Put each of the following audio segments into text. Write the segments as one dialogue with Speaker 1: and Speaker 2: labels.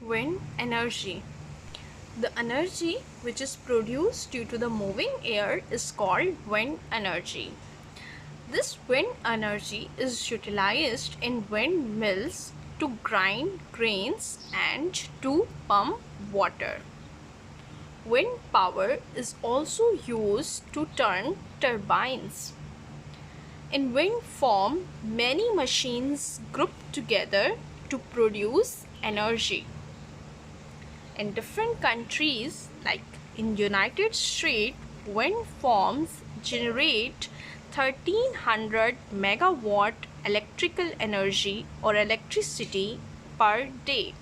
Speaker 1: Wind energy. The energy which is produced due to the moving air is called wind energy. This wind energy is utilized in windmills to grind grains and to pump water. Wind power is also used to turn turbines. In wind farm, many machines group together to produce energy. In different countries, like in United States, wind farms generate 1300 megawatt electrical energy or electricity per day.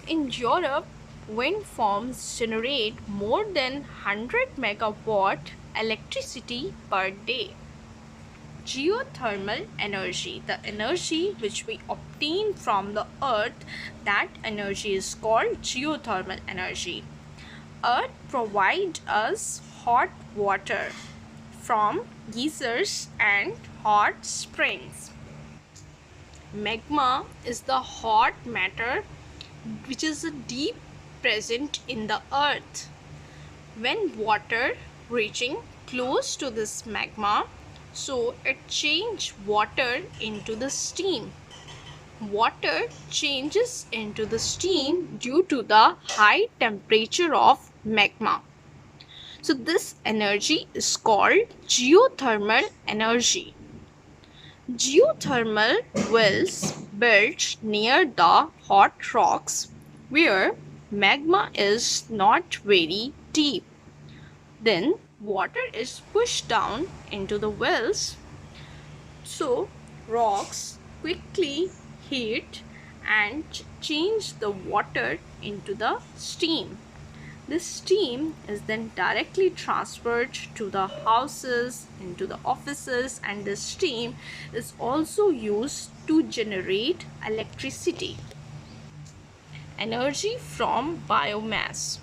Speaker 1: In Europe, wind farms generate more than 100 megawatt electricity per day. Geothermal energy, the energy which we obtain from the earth, that energy is called geothermal energy. Earth provides us hot water from geysers and hot springs. Magma is the hot matter which is deep present in the earth. When water reaching close to this magma, so it changes water into the steam. Water changes into the steam due to the high temperature of magma. So this energy is called geothermal energy. Geothermal wells built near the hot rocks where magma is not very deep. Then water is pushed down into the wells, so rocks quickly heat and change the water into the steam. This steam is then directly transferred to the houses, into the offices, and this steam is also used to generate electricity. Energy from biomass.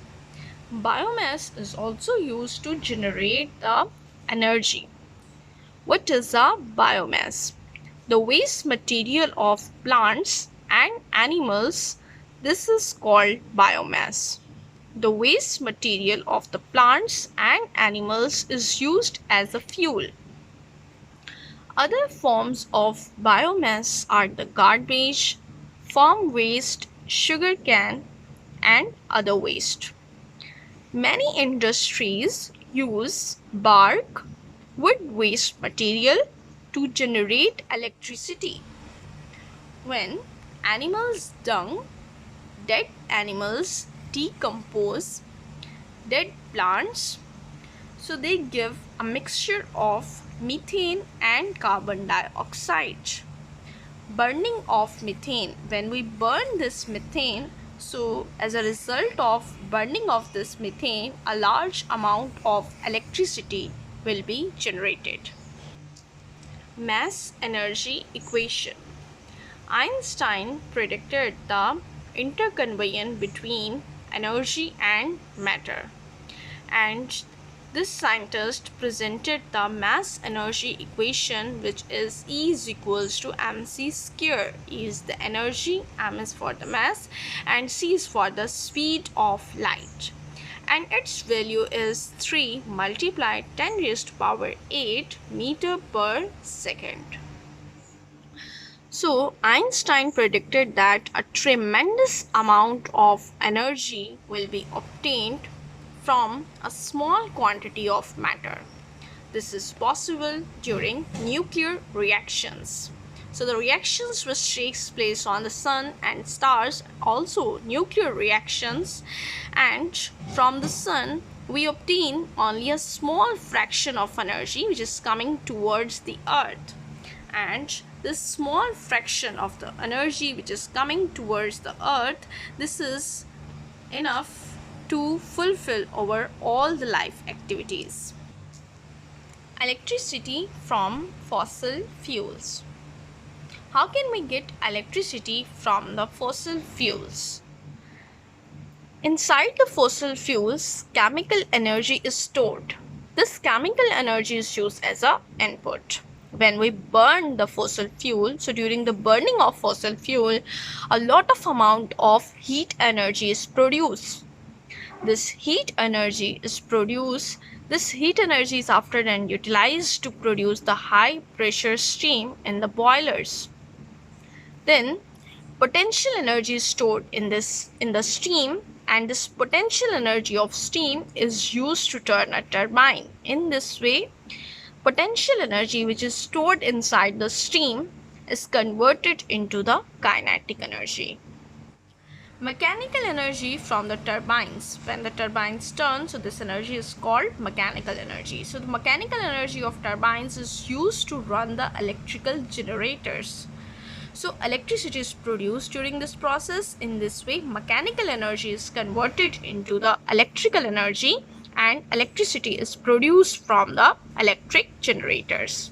Speaker 1: Biomass is also used to generate the energy. What is a biomass? The waste material of plants and animals, this is called biomass. The waste material of the plants and animals is used as a fuel. Other forms of biomass are the garbage, farm waste, sugar cane, and other waste. Many industries use bark, wood waste material to generate electricity. When animals' dung, dead animals decompose dead plants, so they give a mixture of methane and carbon dioxide. Burning of methane, when we burn this methane, so as a result of burning of this methane, a large amount of electricity will be generated. Mass energy equation. Einstein predicted the interconveyor between energy and matter, and this scientist presented the mass energy equation, which is E is equals to mc square. E is the energy, m is for the mass, and c is for the speed of light, and its value is 3 multiplied 10 raised to power 8 meter per second. So Einstein predicted that a tremendous amount of energy will be obtained from a small quantity of matter. This is possible during nuclear reactions. So the reactions which takes place on the sun and stars, also nuclear reactions, and from the sun we obtain only a small fraction of energy which is coming towards the earth, and this small fraction of the energy which is coming towards the earth, this is enough to fulfill over all the life activities. Electricity from fossil fuels. How can we get electricity from the fossil fuels? Inside the fossil fuels, chemical energy is stored. This chemical energy is used as an input. when we burn the fossil fuel. So during the burning of fossil fuel, a lot of amount of heat energy is produced. This heat energy is after then utilized to produce the high pressure steam in the boilers. Then potential energy is stored in the steam, and this potential energy of steam is used to turn a turbine. In this way, potential energy which is stored inside the steam is converted into the kinetic energy. Mechanical energy from the turbines. When the turbines turn, so this energy is called mechanical energy. So the mechanical energy of turbines is used to run the electrical generators. So electricity is produced during this process. In this way, mechanical energy is converted into the electrical energy, and electricity is produced from the electric generators.